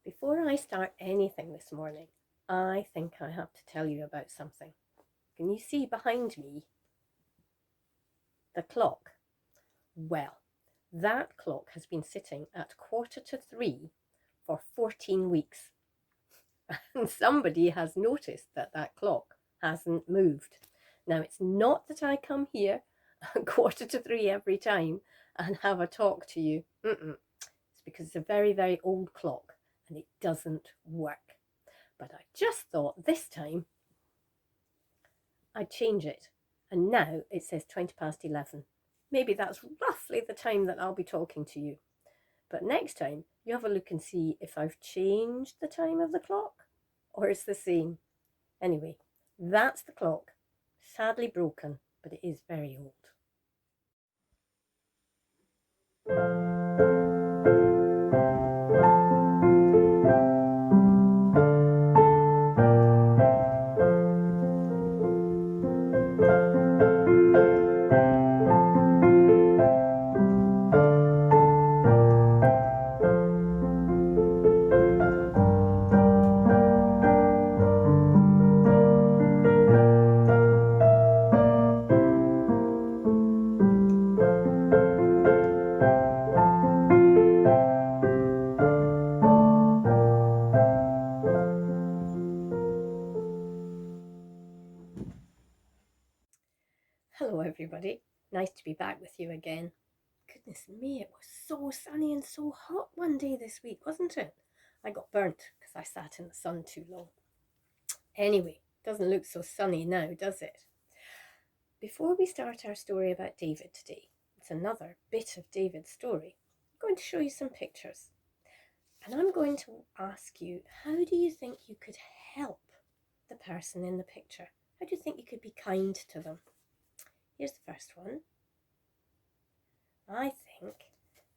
Before I start anything this morning, I think I have to tell you about something. Can you see behind me the clock? Well, that clock has been sitting at 2:45 for 14 weeks. And somebody has noticed that that clock hasn't moved. Now, it's not that I come here at 2:45 every time and have a talk to you. It's because it's a very, very old clock and it doesn't work. But I just thought this time I'd change it. And now it says 20 past 11. Maybe that's roughly the time that I'll be talking to you. But next time, you have a look and see if I've changed the time of the clock or it's the same. Anyway, that's the clock. Sadly broken, but it is very old. Hello everybody, nice to be back with you again. Goodness me, it was so sunny and so hot one day this week, wasn't it? I got burnt because I sat in the sun too long. Anyway, doesn't look so sunny now, does it? Before we start our story about David today, it's another bit of David's story. I'm going to show you some pictures. And I'm going to ask you, how do you think you could help the person in the picture? How do you think you could be kind to them? Here's the first one. I think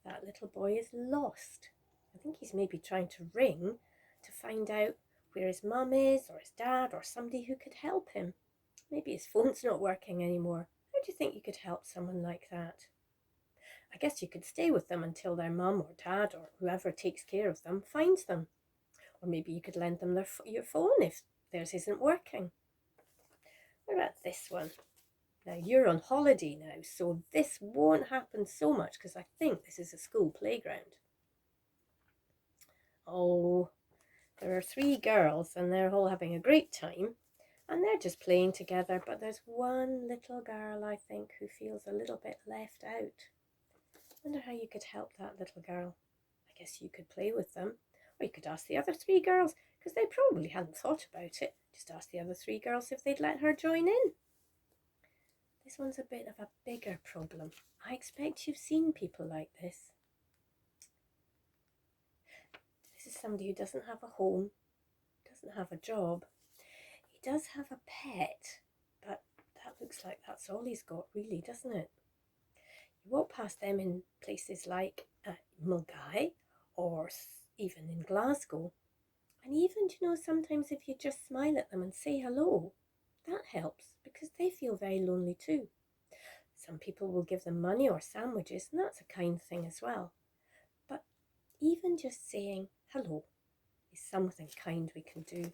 that little boy is lost. I think he's maybe trying to ring to find out where his mum is or his dad or somebody who could help him. Maybe his phone's not working anymore. How do you think you could help someone like that? I guess you could stay with them until their mum or dad or whoever takes care of them finds them. Or maybe you could lend them your phone if theirs isn't working. What about this one? Now, you're on holiday now, so this won't happen so much because I think this is a school playground. Oh, there are 3 girls and they're all having a great time and they're just playing together, but there's one little girl, I think, who feels a little bit left out. I wonder how you could help that little girl. I guess you could play with them, or you could ask the other 3 girls, because they probably hadn't thought about it. Just ask the other 3 girls if they'd let her join in. This one's a bit of a bigger problem. I expect you've seen people like this. This is somebody who doesn't have a home, doesn't have a job. He does have a pet, but that looks like that's all he's got really, doesn't it? You walk past them in places like Mulgai or even in Glasgow. And even, sometimes if you just smile at them and say hello, that helps because they feel very lonely too. Some people will give them money or sandwiches, and that's a kind thing as well. But even just saying hello is something kind we can do.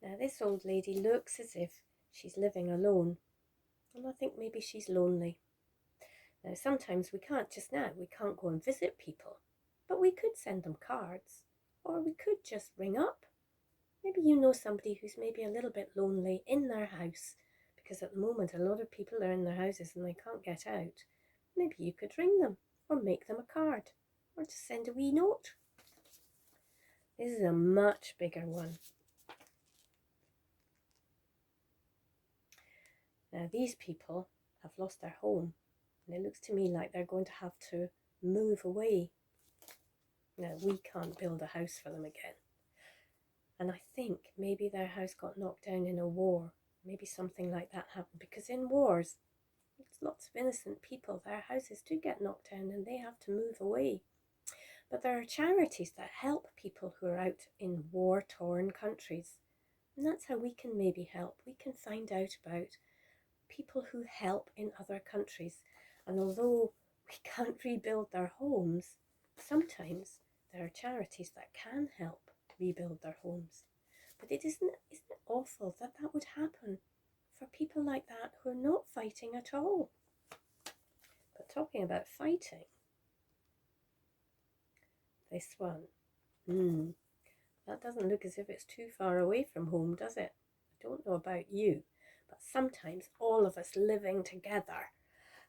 Now, this old lady looks as if she's living alone, and I think maybe she's lonely. Now, sometimes we can't go and visit people, but we could send them cards, or we could just ring up. Maybe you know somebody who's maybe a little bit lonely in their house, because at the moment a lot of people are in their houses and they can't get out. Maybe you could ring them, or make them a card, or just send a wee note. This is a much bigger one. Now, these people have lost their home, and it looks to me like they're going to have to move away. Now, we can't build a house for them again. And I think maybe their house got knocked down in a war. Maybe something like that happened, because in wars, it's lots of innocent people. Their houses do get knocked down and they have to move away. But there are charities that help people who are out in war-torn countries. And that's how we can maybe help. We can find out about people who help in other countries. And although we can't rebuild their homes. Sometimes there are charities that can help rebuild their homes. But isn't it awful that that would happen for people like that who are not fighting at all? But talking about fighting, this one, that doesn't look as if it's too far away from home, does it? I don't know about you, but sometimes all of us living together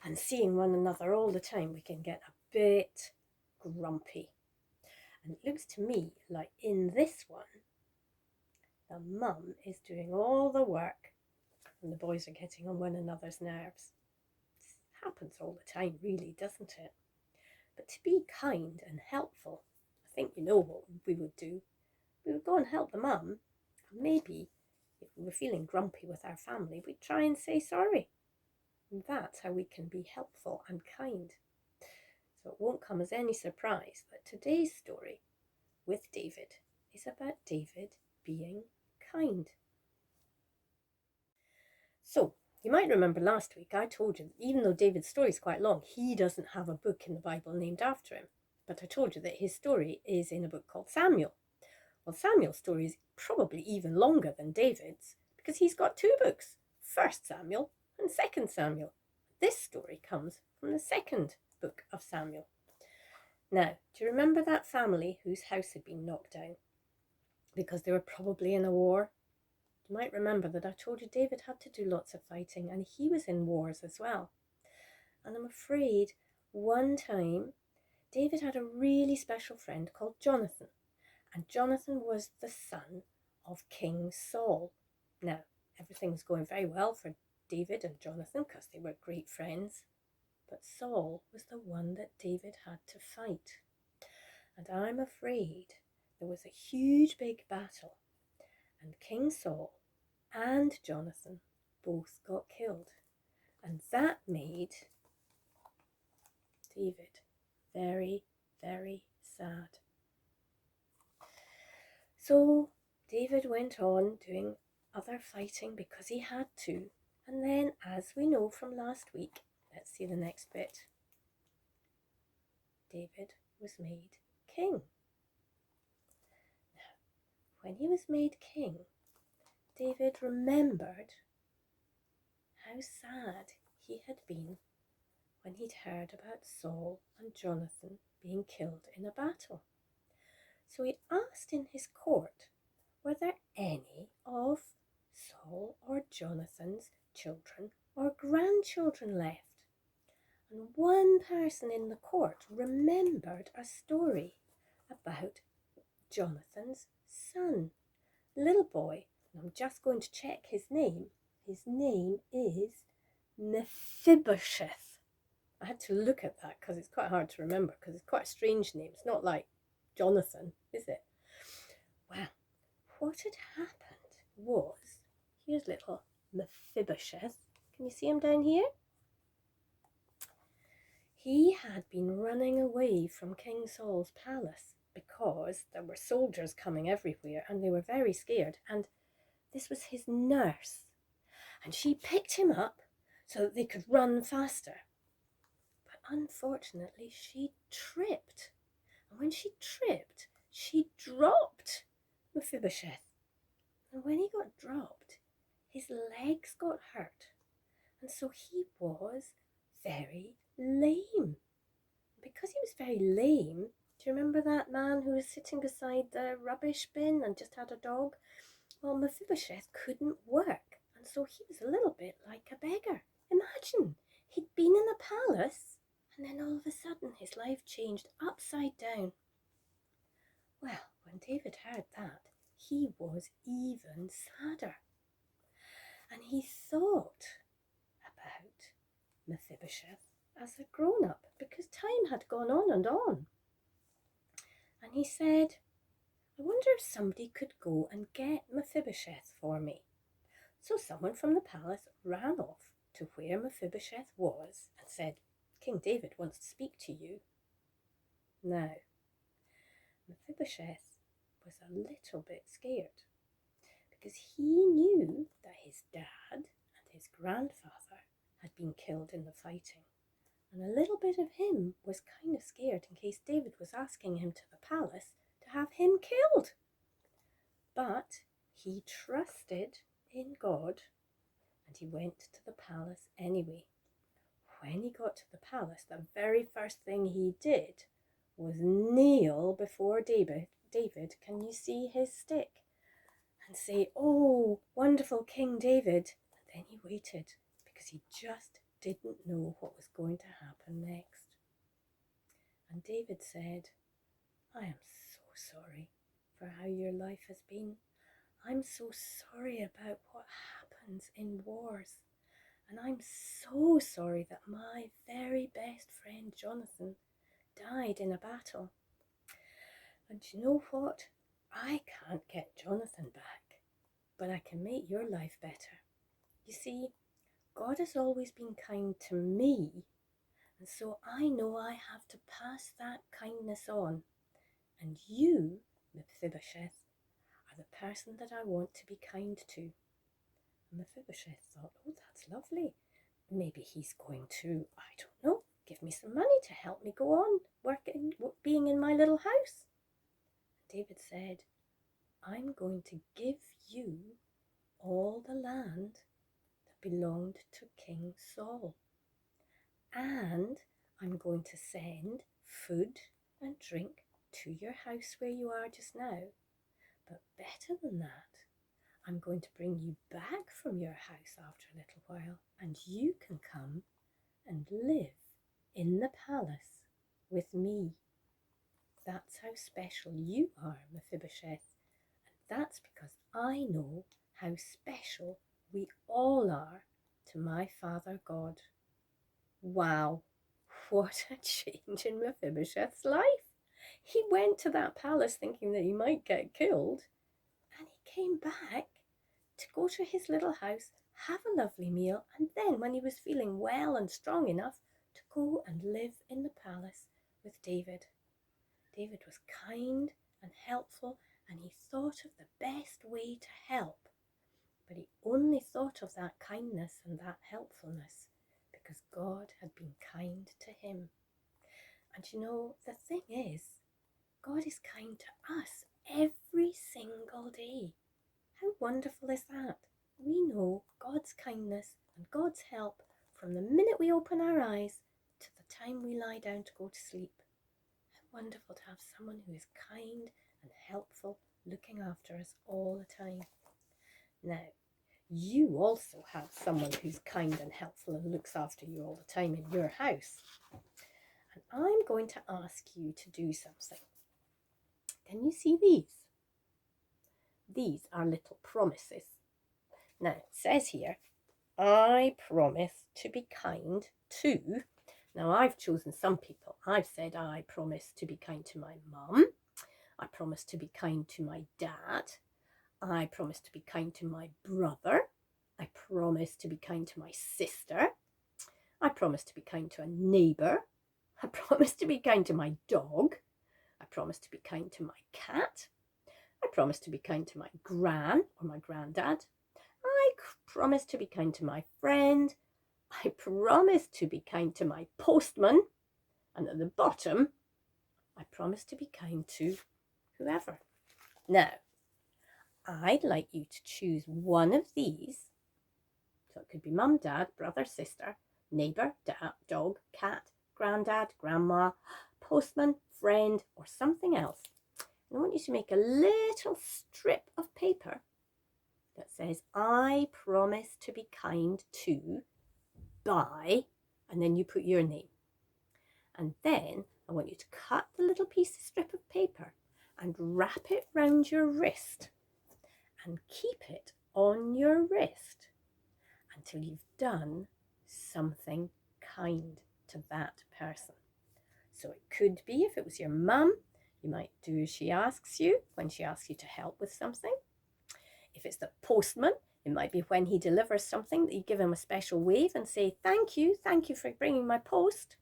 and seeing one another all the time, we can get a bit grumpy. And it looks to me like in this one, the mum is doing all the work and the boys are getting on one another's nerves. This happens all the time, really, doesn't it? But to be kind and helpful, I think you know what we would do. We would go and help the mum, and maybe if we were feeling grumpy with our family, we'd try and say sorry. And that's how we can be helpful and kind. So it won't come as any surprise that today's story with David is about David being kind. So, you might remember last week I told you that even though David's story is quite long, he doesn't have a book in the Bible named after him. But I told you that his story is in a book called Samuel. Well, Samuel's story is probably even longer than David's because he's got two books, 1 Samuel and 2 Samuel. This story comes from the second book of Samuel. Now, do you remember that family whose house had been knocked down because they were probably in a war? You might remember that I told you David had to do lots of fighting and he was in wars as well. And I'm afraid one time David had a really special friend called Jonathan. And Jonathan was the son of King Saul. Now, everything was going very well for David and Jonathan because they were great friends. But Saul was the one that David had to fight. And I'm afraid there was a huge big battle. And King Saul and Jonathan both got killed. And that made David very, very sad. So David went on doing other fighting because he had to. And then, as we know from last week, let's see the next bit. David was made king. Now, when he was made king, David remembered how sad he had been when he'd heard about Saul and Jonathan being killed in a battle. So he asked in his court, were there any of Saul or Jonathan's children or grandchildren left? And one person in the court remembered a story about Jonathan's son, little boy. And I'm just going to check his name. His name is Mephibosheth. I had to look at that because it's quite hard to remember because it's quite a strange name. It's not like Jonathan, is it? Well, what had happened was, here's little Mephibosheth. Can you see him down here? He had been running away from King Saul's palace because there were soldiers coming everywhere and they were very scared. And this was his nurse. And she picked him up so that they could run faster. But unfortunately, she tripped. And when she tripped, she dropped Mephibosheth. And when he got dropped, his legs got hurt. And so he was very lame. Because he was very lame, do you remember that man who was sitting beside the rubbish bin and just had a dog? Well, Mephibosheth couldn't work, and so he was a little bit like a beggar. Imagine, he'd been in a palace, and then all of a sudden his life changed upside down. Well, when David heard that, he was even sadder. And he thought about Mephibosheth as a grown-up because time had gone on and on. And he said, I wonder if somebody could go and get Mephibosheth for me. So someone from the palace ran off to where Mephibosheth was and said, King David wants to speak to you. Now, Mephibosheth was a little bit scared because he knew that his dad and his grandfather had been killed in the fighting. And a little bit of him was kind of scared in case David was asking him to the palace to have him killed. But he trusted in God and he went to the palace anyway. When he got to the palace, the very first thing he did was kneel before David. David, can you see his stick? And say, "Oh, wonderful King David." And then he waited because he just didn't know what was going to happen next. And David said, "I am so sorry for how your life has been. I'm so sorry about what happens in wars. And I'm so sorry that my very best friend Jonathan died in a battle. And you know what? I can't get Jonathan back, but I can make your life better. You see, God has always been kind to me, and so I know I have to pass that kindness on. And you, Mephibosheth, are the person that I want to be kind to." And Mephibosheth thought, "Oh, that's lovely. Maybe he's going to, I don't know, give me some money to help me go on being in my little house." David said, "I'm going to give you all the land that belonged to King Saul. And I'm going to send food and drink to your house where you are just now. But better than that, I'm going to bring you back from your house after a little while, and you can come and live in the palace with me. That's how special you are, Mephibosheth, and that's because I know how special we all are to my Father God." Wow, what a change in Mephibosheth's life. He went to that palace thinking that he might get killed, and he came back to go to his little house, have a lovely meal, and then when he was feeling well and strong enough to go and live in the palace with David. David was kind and helpful, and he thought of the best way to help. But he only thought of that kindness and that helpfulness because God had been kind to him. And you know, the thing is, God is kind to us every single day. How wonderful is that? We know God's kindness and God's help from the minute we open our eyes to the time we lie down to go to sleep. How wonderful to have someone who is kind and helpful, looking after us all the time. Now, you also have someone who's kind and helpful and looks after you all the time in your house. And I'm going to ask you to do something. Can you see these? These are little promises. Now, it says here, "I promise to be kind to." Now, I've chosen some people. I've said I promise to be kind to my mum. I promise to be kind to my dad. I promise to be kind to my brother. I promise to be kind to my sister. I promise to be kind to a neighbour. I promise to be kind to my dog. I promise to be kind to my cat. I promise to be kind to my gran or my granddad. I promise to be kind to my friend. I promise to be kind to my postman. And at the bottom, I promise to be kind to whoever. Now, I'd like you to choose one of these. So it could be mum, dad, brother, sister, neighbour, dog, cat, granddad, grandma, postman, friend, or something else. And I want you to make a little strip of paper that says, "I promise to be kind to by," and then you put your name. And then I want you to cut the little piece of strip of paper and wrap it round your wrist and keep it on your wrist until you've done something kind to that person. So it could be, if it was your mum, you might do as she asks you when she asks you to help with something. If it's the postman, it might be when he delivers something that you give him a special wave and say, thank you for bringing my post.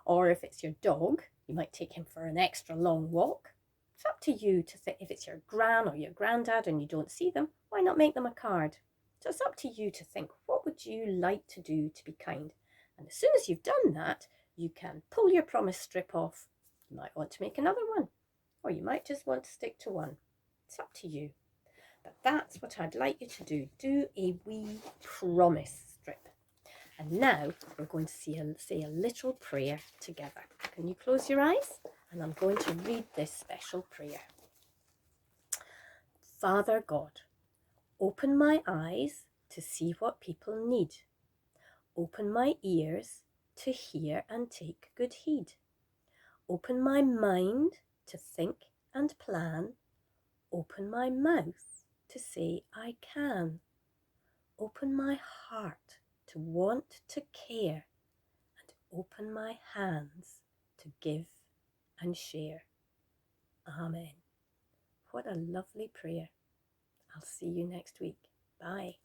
Or if it's your dog, you might take him for an extra long walk. It's up to you to think. If it's your gran or your granddad and you don't see them, why not make them a card? So it's up to you to think, what would you like to do to be kind? And as soon as you've done that, you can pull your promise strip off. You might want to make another one, or you might just want to stick to one. It's up to you. But that's what I'd like you to do. Do a wee promise strip. And now we're going to say a little prayer together. Can you close your eyes? And I'm going to read this special prayer. Father God, open my eyes to see what people need. Open my ears to hear and take good heed. Open my mind to think and plan. Open my mouth to say I can. Open my heart to want to care. And open my hands to give and share. Amen. What a lovely prayer. I'll see you next week. Bye.